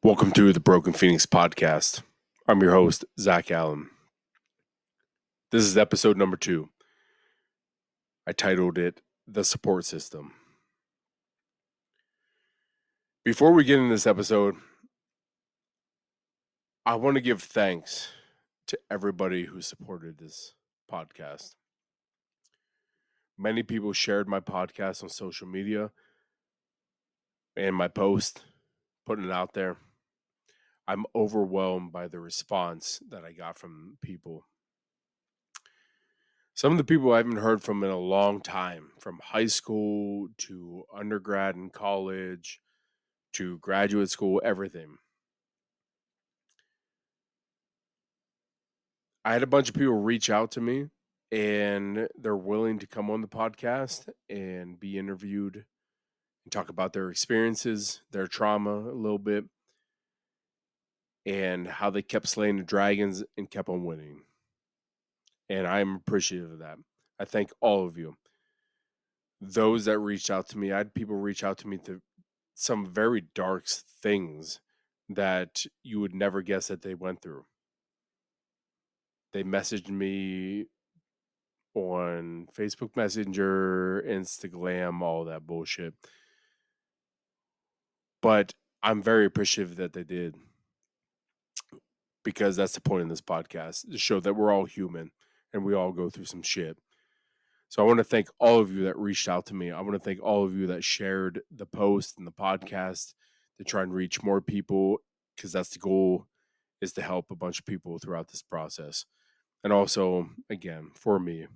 Welcome to the Broken Phoenix podcast. I'm your host, Zach Allen. This is episode number 2. I titled it The Support System. Before we get into this episode, I want to give thanks to everybody who supported this podcast. Many people shared my podcast on social media and my post, putting it out there. I'm overwhelmed by the response that I got from people. Some of the people I haven't heard from in a long time, from high school to undergrad and college to graduate school, everything. I had a bunch of people reach out to me and they're willing to come on the podcast and be interviewed and talk about their experiences, their trauma a little bit, and how they kept slaying the dragons and kept on winning. And I'm appreciative of that. I thank all of you. Those that reached out to me, I had people reach out to me to some very dark things that you would never guess that they went through. They messaged me on Facebook Messenger, Instagram, all that bullshit. But I'm very appreciative that they did, because that's the point of this podcast, to show that we're all human and we all go through some shit. So I want to thank all of you that reached out to me. I want to thank all of you that shared the post and the podcast to try and reach more people, because that's the goal, is to help a bunch of people throughout this process. And also, again, for me.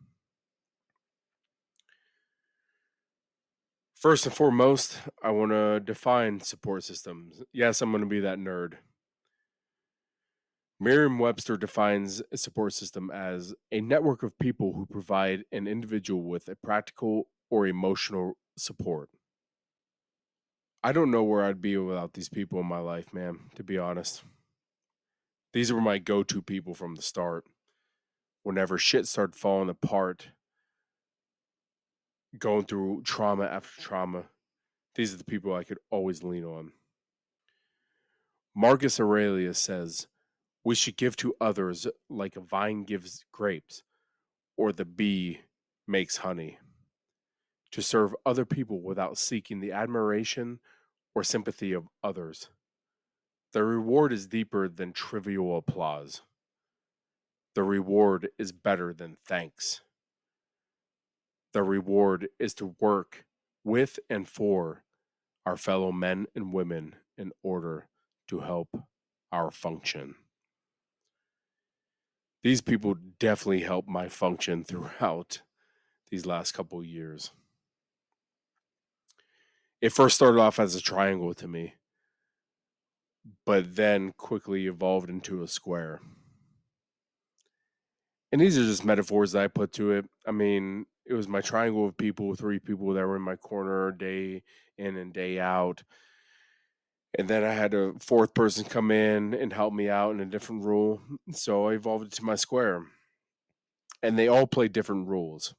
First and foremost, I want to define support systems. Yes, I'm going to be that nerd. Merriam-Webster defines a support system as a network of people who provide an individual with a practical or emotional support. I don't know where I'd be without these people in my life, man, to be honest. These were my go-to people from the start. Whenever shit started falling apart, going through trauma after trauma, these are the people I could always lean on. Marcus Aurelius says, "We should give to others like a vine gives grapes, or the bee makes honey." To serve other people without seeking the admiration or sympathy of others. The reward is deeper than trivial applause. The reward is better than thanks. The reward is to work with and for our fellow men and women in order to help our function. These people definitely helped my function throughout these last couple of years. It first started off as a triangle to me, but then quickly evolved into a square. And these are just metaphors that I put to it. I mean, it was my triangle of people, 3 people that were in my corner day in and day out. And then I had a 4th person come in and help me out in a different role. So I evolved it to my square. And they all play different roles.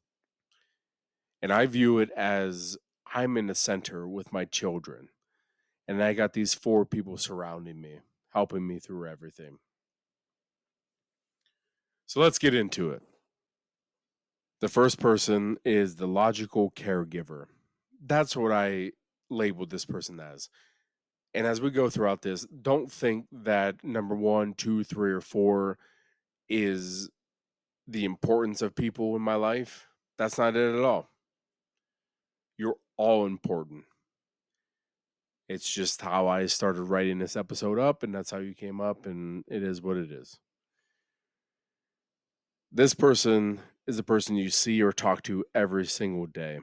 And I view it as I'm in the center with my children. And I got these 4 people surrounding me, helping me through everything. So let's get into it. The first person is the logical caregiver. That's what I labeled this person as. And as we go throughout this, don't think that number 1, 2, 3, or 4 is the importance of people in my life. That's not it at all. You're all important. It's just how I started writing this episode up, and that's how you came up, and it is what it is. This person is the person you see or talk to every single day.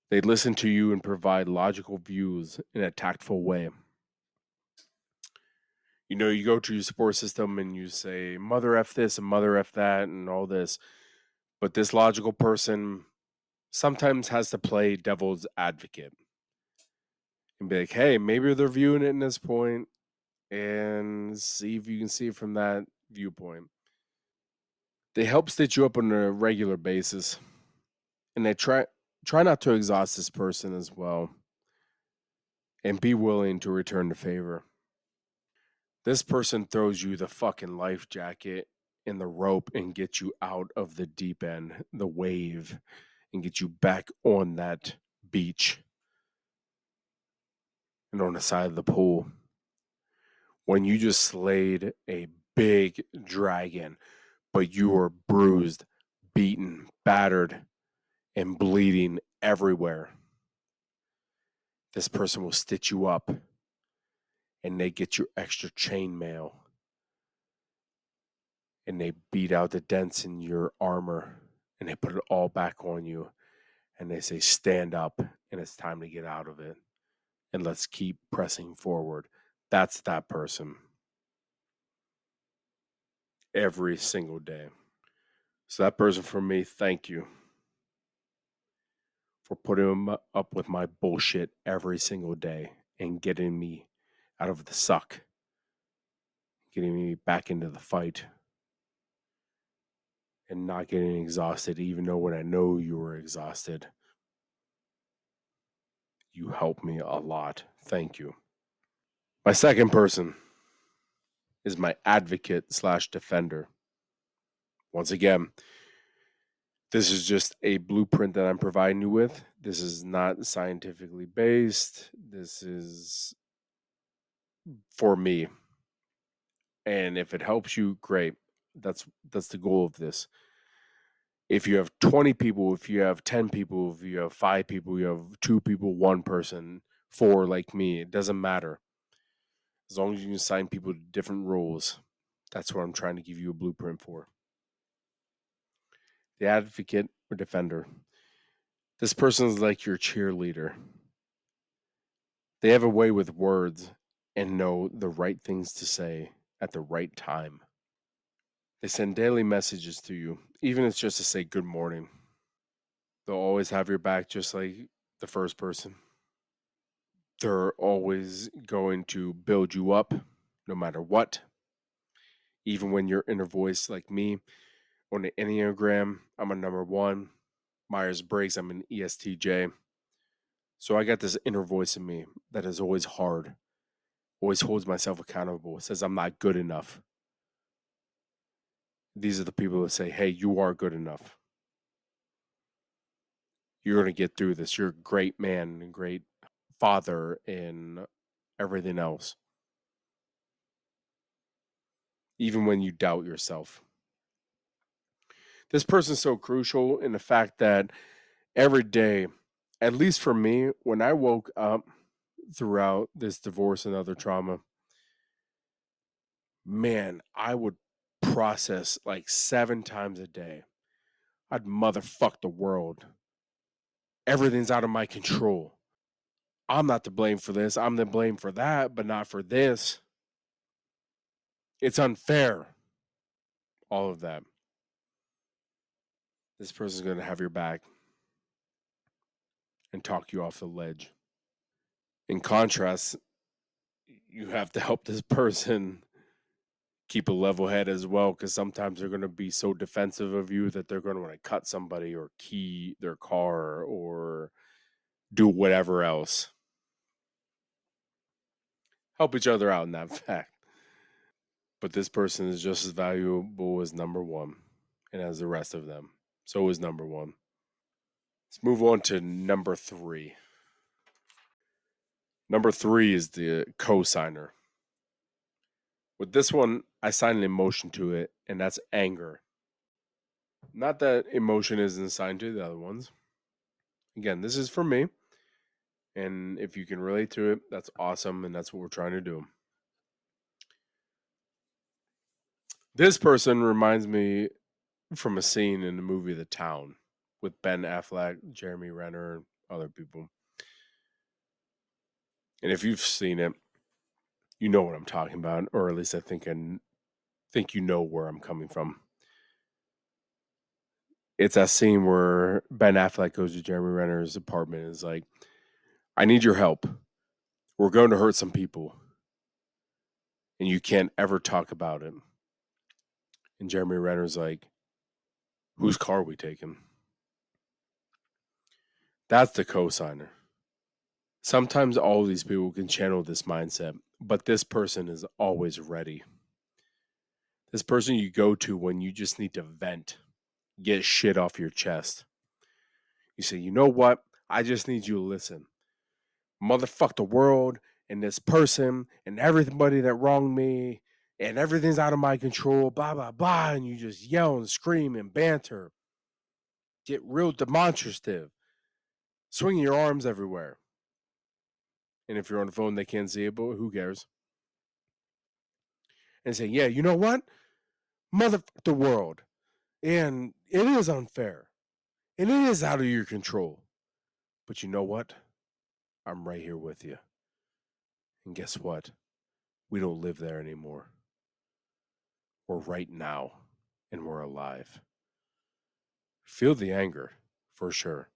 They listen to you and provide logical views in a tactful way. You know, you go to your support system and you say, mother F this and mother F that and all this. But this logical person sometimes has to play devil's advocate and be like, hey, maybe they're viewing it in this point, and see if you can see it from that viewpoint. They help stitch you up on a regular basis, and they try not to exhaust this person as well, and be willing to return the favor. This person throws you the fucking life jacket and the rope and gets you out of the deep end, the wave, and get you back on that beach and on the side of the pool. When you just slayed a big dragon, but you were bruised, beaten, battered, and bleeding everywhere. This person will stitch you up and they get your extra chainmail and they beat out the dents in your armor and they put it all back on you and they say, stand up and it's time to get out of it and let's keep pressing forward. That's that person. Every single day. So that person for me, thank you for putting up with my bullshit every single day and getting me out of the suck, getting me back into the fight, and not getting exhausted, even though when I know you were exhausted. You helped me a lot. Thank you. My second person is my advocate / defender. Once again, this is just a blueprint that I'm providing you with. This is not scientifically based. This is for me. And if it helps you, great. That's the goal of this. If you have 20 people, if you have 10 people, if you have 5 people, you have 2 people, 1 person, 4 like me, it doesn't matter. As long as you can assign people to different roles, that's what I'm trying to give you a blueprint for. The advocate or defender. This person is like your cheerleader. They have a way with words and know the right things to say at the right time. They send daily messages to you, even if it's just to say good morning. They'll always have your back, just like the first person. They're always going to build you up no matter what. Even when you're inner voice like me, on the Enneagram, I'm a number 1. Myers-Briggs, I'm an ESTJ. So I got this inner voice in me that is always hard, always holds myself accountable, says I'm not good enough. These are the people that say, hey, you are good enough. You're going to get through this. You're a great man and great father and everything else. Even when you doubt yourself. This person's so crucial in the fact that every day, at least for me, when I woke up throughout this divorce and other trauma, man, I would process like 7 times a day. I'd motherfuck the world. Everything's out of my control. I'm not to blame for this. I'm to blame for that, but not for this. It's unfair. All of that. This person's going to have your back and talk you off the ledge. In contrast, you have to help this person keep a level head as well, because sometimes they're going to be so defensive of you that they're going to want to cut somebody or key their car or do whatever else. Help each other out in that fact. But this person is just as valuable as number 1 and as the rest of them. So is number 1. Let's move on to number 3. Number 3 is the co-signer. With this one, I assign an emotion to it, and that's anger. Not that emotion isn't assigned to the other ones. Again, this is for me. And if you can relate to it, that's awesome, and that's what we're trying to do. This person reminds me from a scene in the movie The Town with Ben Affleck, Jeremy Renner, and other people. And if you've seen it, you know what I'm talking about, or at least I think you know where I'm coming from. It's that scene where Ben Affleck goes to Jeremy Renner's apartment and is like, I need your help. We're going to hurt some people. And you can't ever talk about it. And Jeremy Renner's like, whose car are we taking? That's the co-signer. Sometimes all of these people can channel this mindset, but this person is always ready. This person you go to when you just need to vent, get shit off your chest. You say, you know what? I just need you to listen. Motherfuck the world and this person and everybody that wronged me and everything's out of my control, blah, blah, blah. And you just yell and scream and banter. Get real demonstrative. Swinging your arms everywhere. And if you're on the phone, they can't see it, but who cares? And say, yeah, you know what? Motherfuck the world. And it is unfair. And it is out of your control. But you know what? I'm right here with you. And guess what? We don't live there anymore. We're right now. And we're alive. Feel the anger, for sure.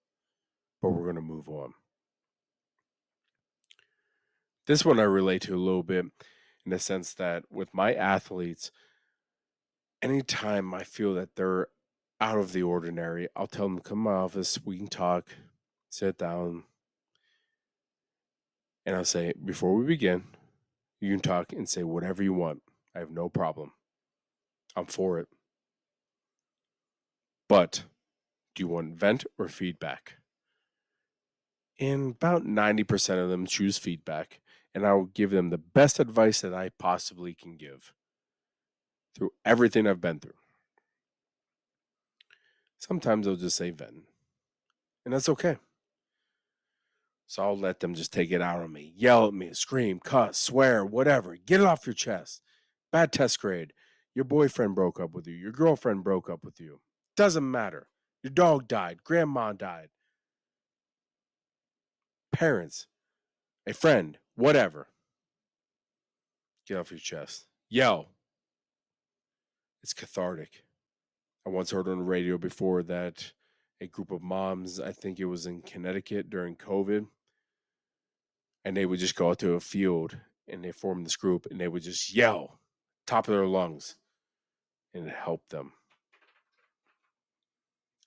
But we're going to move on. This one I relate to a little bit in the sense that with my athletes, anytime I feel that they're out of the ordinary, I'll tell them, come to my office, we can talk, sit down. And I'll say, before we begin, you can talk and say whatever you want. I have no problem. I'm for it. But do you want vent or feedback? And about 90% of them choose feedback. And I will give them the best advice that I possibly can give through everything I've been through. Sometimes they'll just say vent. And that's okay. So I'll let them just take it out on me, yell at me, scream, cuss, swear, whatever. Get it off your chest. Bad test grade. Your boyfriend broke up with you. Your girlfriend broke up with you. Doesn't matter. Your dog died. Grandma died. Parents, a friend, whatever. Get off your chest. Yell. It's cathartic. I once heard on the radio before that a group of moms, I think it was in Connecticut during COVID, and they would just go out to a field and they formed this group and they would just yell top of their lungs and it helped them.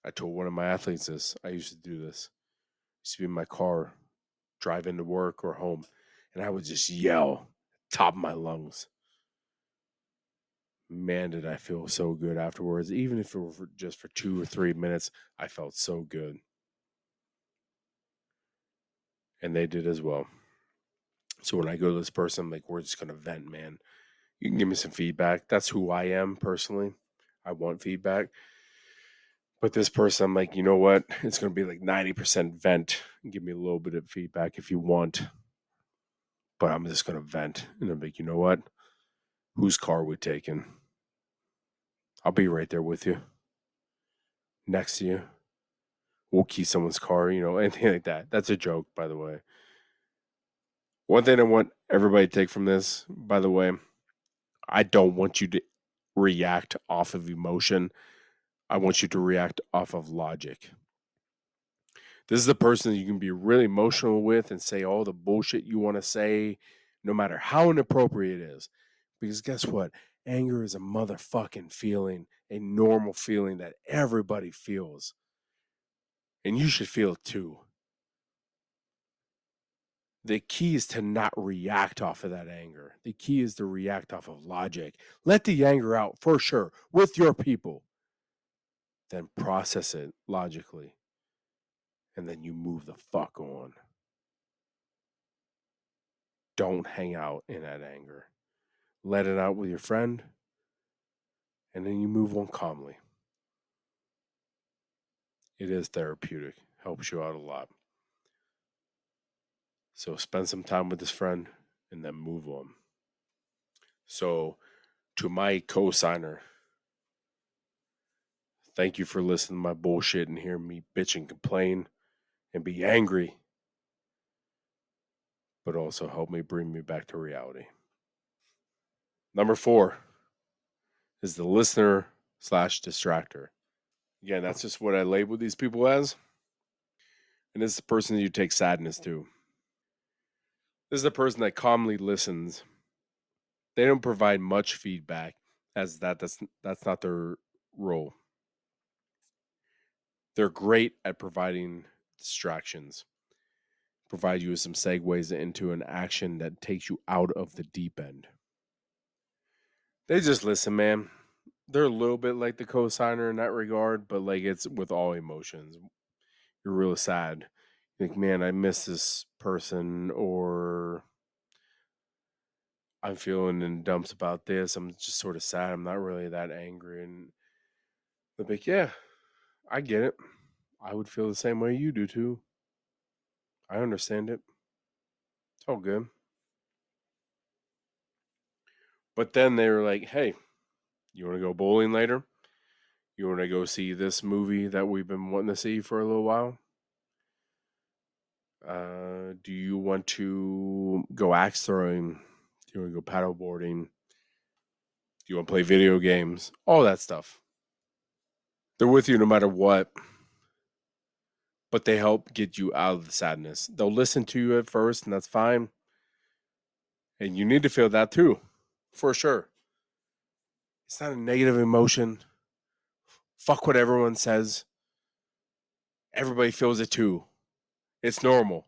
I told one of my athletes this. I used to do this. I used to be in my car, drive into work or home, and I would just yell top of my lungs. Man, did I feel so good afterwards. Even if it were just for 2 or 3 minutes, I felt so good. And they did as well. So when I go to this person, I'm like, we're just going to vent, man. You can give me some feedback. That's who I am personally. I want feedback. But this person, I'm like, you know what? It's going to be like 90% vent. Give me a little bit of feedback if you want. But I'm just going to vent. And I'm like, you know what? Whose car we taking? I'll be right there with you. Next to you. We'll key someone's car, anything like that. That's a joke, by the way. One thing I want everybody to take from this, by the way, I don't want you to react off of emotion. I want you to react off of logic. This is the person that you can be really emotional with and say all the bullshit you want to say, no matter how inappropriate it is. Because guess what? Anger is a motherfucking feeling, a normal feeling that everybody feels. And you should feel it too. The key is to not react off of that anger. The key is to react off of logic. Let the anger out for sure with your people. Then process it logically. And then you move the fuck on. Don't hang out in that anger. Let it out with your friend. And then you move on calmly. It is therapeutic. Helps you out a lot. So spend some time with this friend and then move on. So to my co-signer, thank you for listening to my bullshit and hearing me bitch and complain and be angry, but also help me bring me back to reality. Number 4 is the listener / distractor. Again, that's just what I label these people as. And this is the person that you take sadness to. This is the person that calmly listens. They don't provide much feedback, as that's not their role. They're great at providing distractions. provide you with some segues into an action that takes you out of the deep end. They just listen, man. They're a little bit like the cosigner in that regard, but like it's with all emotions. You're real sad. You're like, man, I miss this person, or I'm feeling in dumps about this. I'm just sort of sad. I'm not really that angry. And they're like, yeah, I get it. I would feel the same way you do too. I understand it. It's all good. But then they were like, hey, you want to go bowling later? You want to go see this movie that we've been wanting to see for a little while? Do you want to go axe throwing? Do you want to go paddle boarding? Do you want to play video games? All that stuff. They're with you no matter what, but they help get you out of the sadness. They'll listen to you at first, and that's fine. And you need to feel that too, for sure. It's not a negative emotion. Fuck what everyone says. Everybody feels it too. It's normal.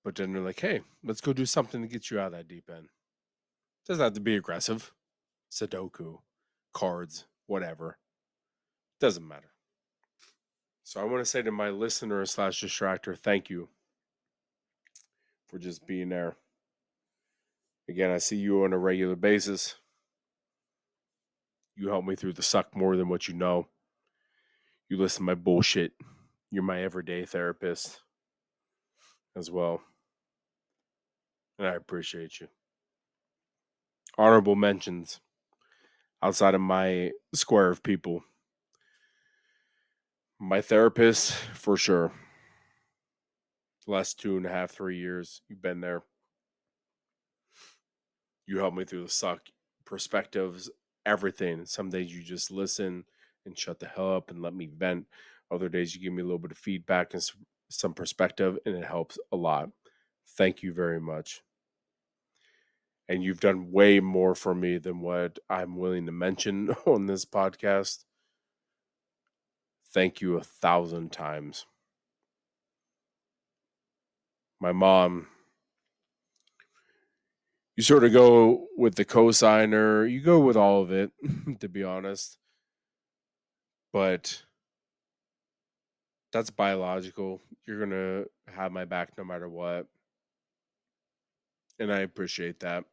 But then they're like, hey, let's go do something to get you out of that deep end. It doesn't have to be aggressive. Sudoku, cards, whatever. Doesn't matter. So I want to say to my listener / distractor, thank you for just being there. Again, I see you on a regular basis. You help me through the suck more than what you know. You listen to my bullshit. You're my everyday therapist as well. And I appreciate you. Honorable mentions outside of my square of people. My therapist, for sure. The last 2.5, 3 years, you've been there. You help me through the suck, perspectives, everything. Some days you just listen and shut the hell up and let me vent. Other days you give me a little bit of feedback and some perspective, and it helps a lot. Thank you very much. And you've done way more for me than what I'm willing to mention on this podcast. Thank you 1,000 times. My mom, you sort of go with the cosigner, you go with all of it, to be honest. But that's biological. You're going to have my back no matter what. And I appreciate that.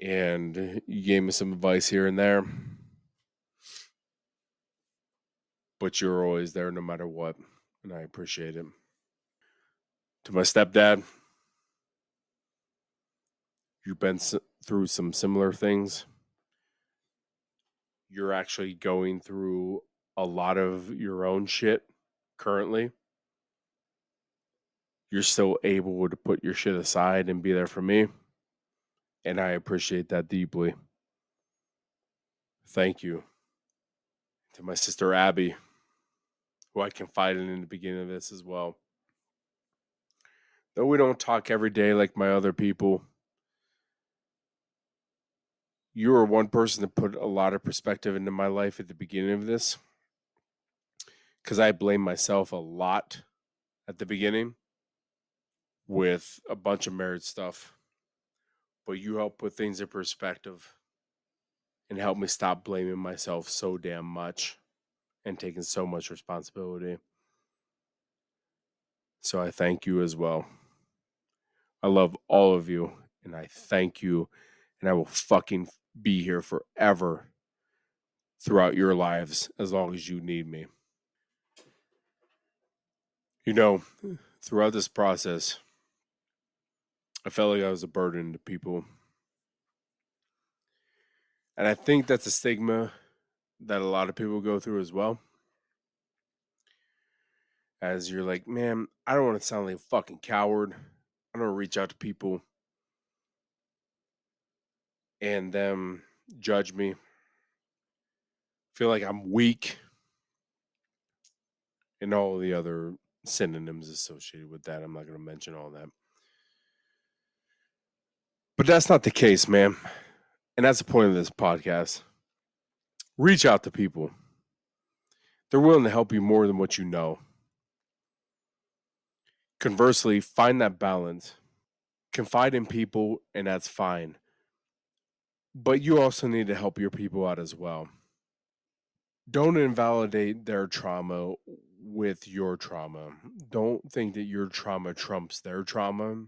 And you gave me some advice here and there. But you're always there no matter what. And I appreciate it. To my stepdad, you've been through some similar things. You're actually going through a lot of your own shit currently. You're still able to put your shit aside and be there for me. And I appreciate that deeply. Thank you. To my sister Abby, who I confided in the beginning of this as well. Though we don't talk every day like my other people, you were one person that put a lot of perspective into my life at the beginning of this. Because I blame myself a lot at the beginning with a bunch of marriage stuff. But you helped put things in perspective and help me stop blaming myself so damn much and taking so much responsibility. So I thank you as well. I love all of you, and I thank you, and I will fucking be here forever throughout your lives as long as you need me. You know, throughout this process, I felt like I was a burden to people. And I think that's a stigma that a lot of people go through as well. As you're like, man, I don't want to sound like a fucking coward. I don't reach out to people and them judge me. Feel like I'm weak. And all the other synonyms associated with that. I'm not going to mention all that. But that's not the case, man. And that's the point of this podcast. Reach out to people. They're willing to help you more than what you know. Conversely, find that balance. Confide in people, and that's fine. But you also need to help your people out as well. Don't invalidate their trauma with your trauma. Don't think that your trauma trumps their trauma,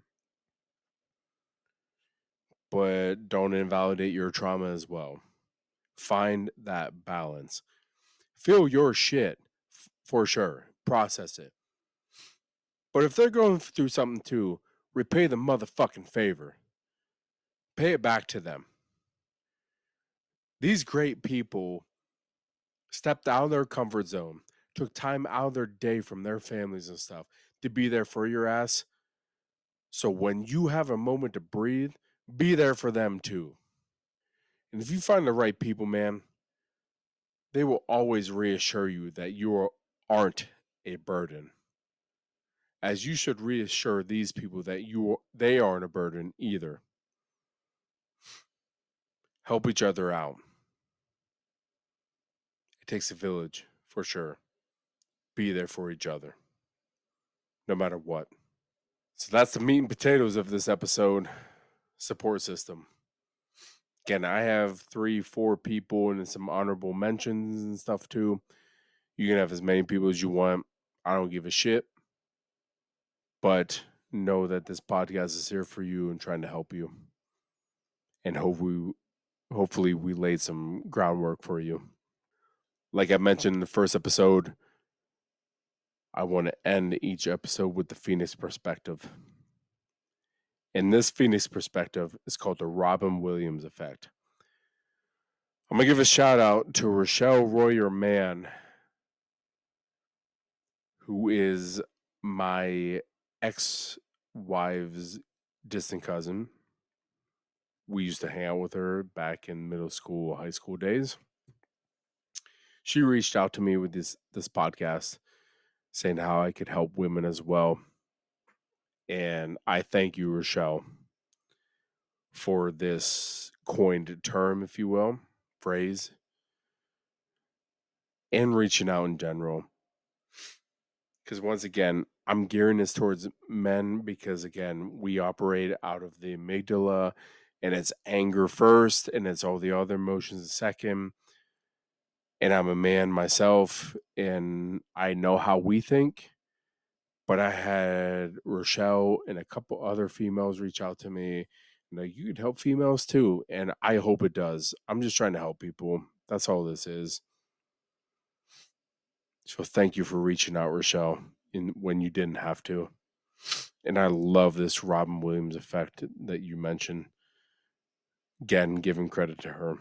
but don't invalidate your trauma as well. Find that balance. Feel your shit for sure. Process it. But if they're going through something too, repay the motherfucking favor. Pay it back to them. These great people stepped out of their comfort zone, took time out of their day from their families and stuff to be there for your ass. So when you have a moment to breathe, be there for them too. And if you find the right people, man, they will always reassure you that aren't a burden. As you should reassure these people that they aren't a burden either. Help each other out. It takes a village, for sure. Be there for each other, no matter what. So that's the meat and potatoes of this episode. Support system. Again, I have 3-4 people and some honorable mentions and stuff too. You can have as many people as you want. I don't give a shit. But know that this podcast is here for you and trying to help you. And hopefully we laid some groundwork for you. Like I mentioned in the first episode, I want to end each episode with the Phoenix perspective. And this Phoenix perspective is called the Robin Williams effect. I'm going to give a shout out to Rochelle Royer Mann, who is my ex-wife's distant cousin. We used to hang out with her back in middle school, high school days. She reached out to me with this podcast saying how I could help women as well. And I thank you, Rochelle, for this coined term, if you will, phrase, and reaching out in general. Because once again, I'm gearing this towards men because, again, we operate out of the amygdala and it's anger first and it's all the other emotions second. And I'm a man myself and I know how we think. But I had Rochelle and a couple other females reach out to me. You could help females too. And I hope it does. I'm just trying to help people. That's all this is. So thank you for reaching out, Rochelle, when you didn't have to. And I love this Robin Williams effect that you mentioned. Again, giving credit to her.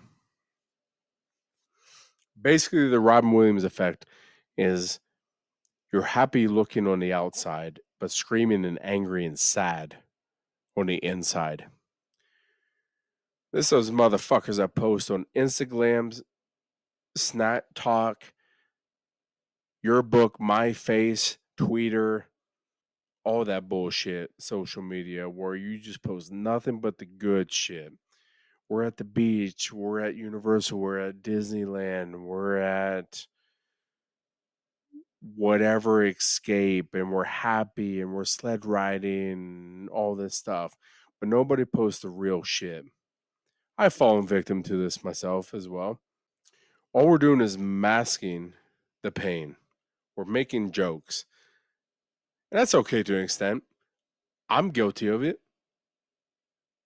Basically, the Robin Williams effect is you're happy looking on the outside, but screaming and angry and sad on the inside. This those motherfuckers that post on Instagrams, Snap Talk, Your Book, My Face, Twitter, all that bullshit, social media, where you just post nothing but the good shit. We're at the beach, we're at Universal, we're at Disneyland, we're at whatever escape, and we're happy, and we're sled riding, all this stuff. But nobody posts the real shit. I've fallen victim to this myself as well. All we're doing is masking the pain. We're making jokes. And that's okay to an extent. I'm guilty of it.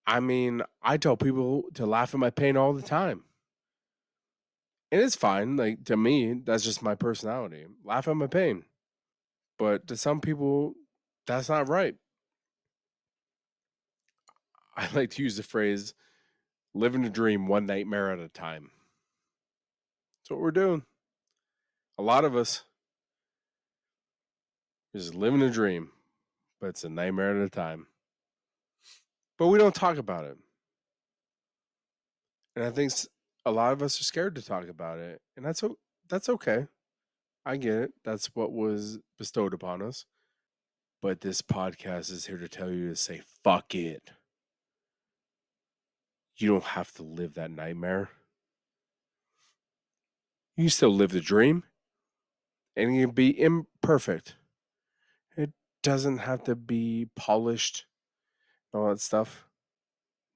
I mean, I tell people to laugh at my pain all the time. And it's fine. Like, to me, that's just my personality. Laugh at my pain. But to some people, that's not right. I like to use the phrase living a dream one nightmare at a time. That's what we're doing. A lot of us is living a dream, but it's a nightmare at a time. But we don't talk about it. And I think a lot of us are scared to talk about it. And that's okay. I get it. That's what was bestowed upon us. But this podcast is here to tell you to say, fuck it. You don't have to live that nightmare. You can still live the dream. And it can be imperfect. It doesn't have to be polished and all that stuff.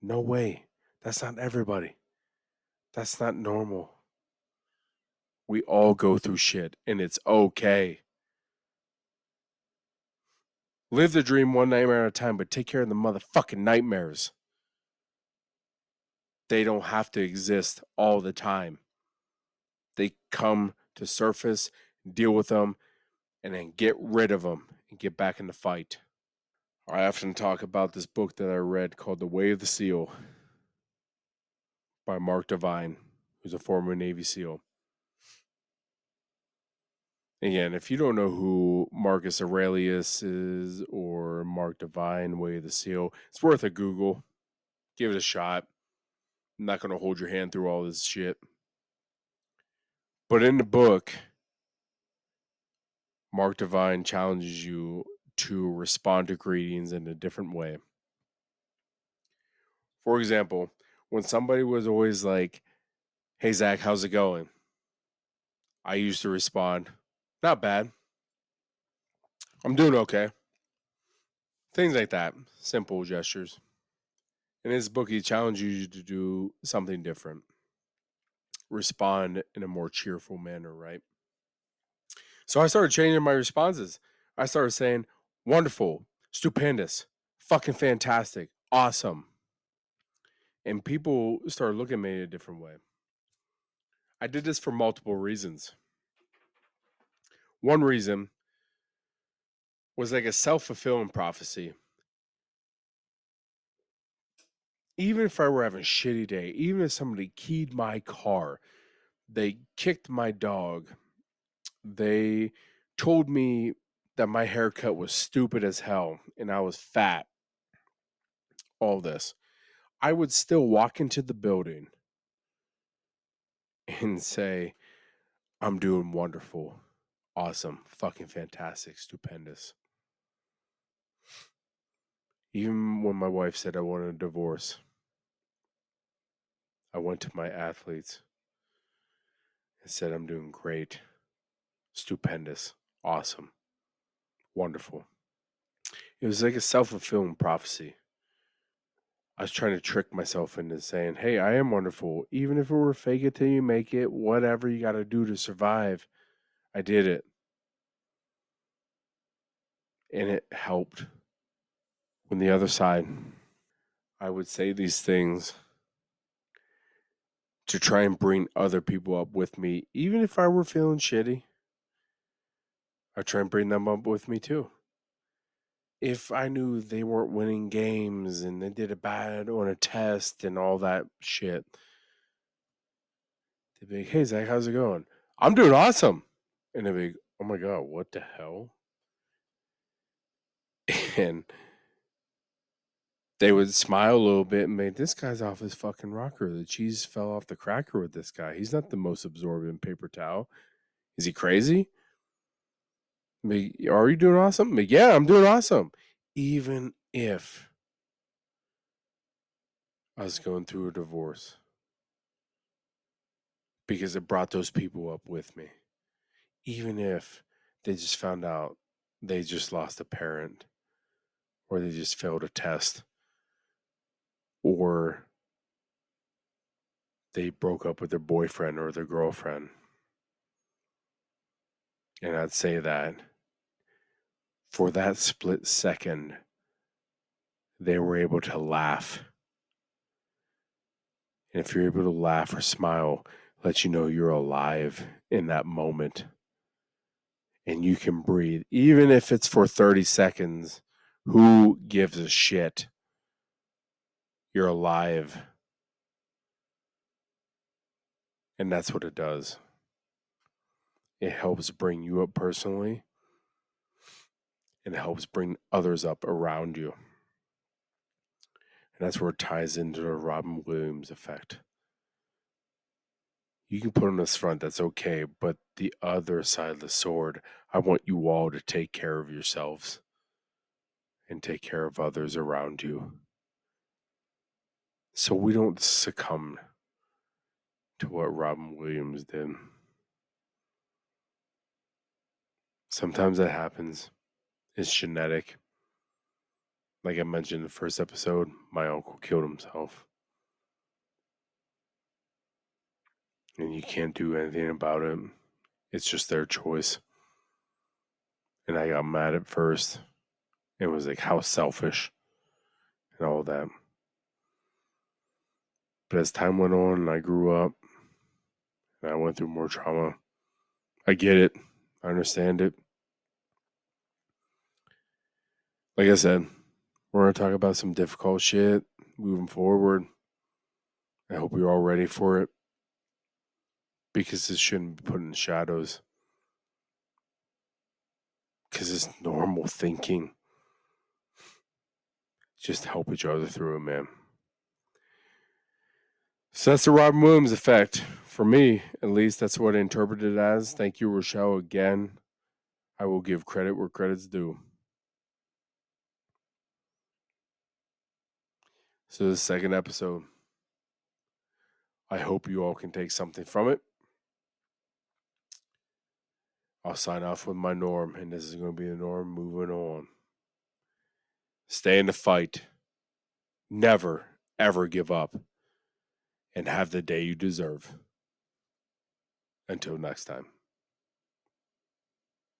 No way. That's not everybody. That's not normal. We all go through shit, and it's okay. Live the dream one nightmare at a time, but take care of the motherfucking nightmares. They don't have to exist all the time. They come to surface, deal with them, and then get rid of them and get back in the fight. I often talk about this book that I read called The Way of the Seal by Mark Devine, who's a former Navy SEAL. Again, if you don't know who Marcus Aurelius is or Mark Devine, Way of the Seal, it's worth a Google. Give it a shot. I'm not going to hold your hand through all this shit. But in the book, Mark Devine challenges you to respond to greetings in a different way. For example, when somebody was always like, "Hey, Zach, how's it going?" I used to respond, "Not bad. I'm doing okay." Things like that. Simple gestures. In his book, he challenges you to do something different. Respond in a more cheerful manner, right? So I started changing my responses. I started saying, "Wonderful, stupendous, fucking fantastic, awesome." And people started looking at me a different way. I did this for multiple reasons. One reason was like a self-fulfilling prophecy. Even if I were having a shitty day, even if somebody keyed my car, they kicked my dog, they told me that my haircut was stupid as hell and I was fat, all this, I would still walk into the building and say, "I'm doing wonderful, awesome, fucking fantastic, stupendous." Even when my wife said I wanted a divorce, I went to my athletes and said, "I'm doing great, stupendous, awesome, wonderful." It was like a self fulfilling prophecy. I was trying to trick myself into saying, "Hey, I am wonderful. Even if it were fake it till you make it, whatever you got to do to survive, I did it." And it helped. On the other side, I would say these things to try and bring other people up with me. Even if I were feeling shitty, I try and bring them up with me too. If I knew they weren't winning games and they did a bad on a test and all that shit, they'd be like, "Hey, Zach, how's it going?" "I'm doing awesome." And they'd be like, "Oh my God, what the hell?" And they would smile a little bit and make, "This guy's off his fucking rocker. The cheese fell off the cracker with this guy. He's not the most absorbent paper towel. Is he crazy?" "Are you doing awesome?" "Yeah, I'm doing awesome." Even if I was going through a divorce, because it brought those people up with me. Even if they just found out they just lost a parent, or they just failed a test, or they broke up with their boyfriend or their girlfriend. And I'd say that for that split second, they were able to laugh. And if you're able to laugh or smile, let you know you're alive in that moment. And you can breathe. Even if it's for 30 seconds, who gives a shit? You're alive. And that's what it does. It helps bring you up personally, and it helps bring others up around you. And that's where it ties into the Robin Williams effect. You can put on this front, that's okay, but the other side of the sword, I want you all to take care of yourselves and take care of others around you, so we don't succumb to what Robin Williams did. Sometimes that happens. It's genetic. Like I mentioned in the first episode, my uncle killed himself. And you can't do anything about it. It's just their choice. And I got mad at first. It was like, how selfish and all that. But as time went on and I grew up and I went through more trauma, I get it. I understand it. Like I said, we're going to talk about some difficult shit moving forward. I hope you're all ready for it because this shouldn't be put in the shadows. Because it's normal thinking. Just help each other through it, man. So that's the Robin Williams effect. For me, at least, that's what I interpreted it as. Thank you, Rochelle, again. I will give credit where credit's due. So the second episode. I hope you all can take something from it. I'll sign off with my norm, and this is going to be the norm moving on. Stay in the fight. Never, ever give up. And have the day you deserve. Until next time.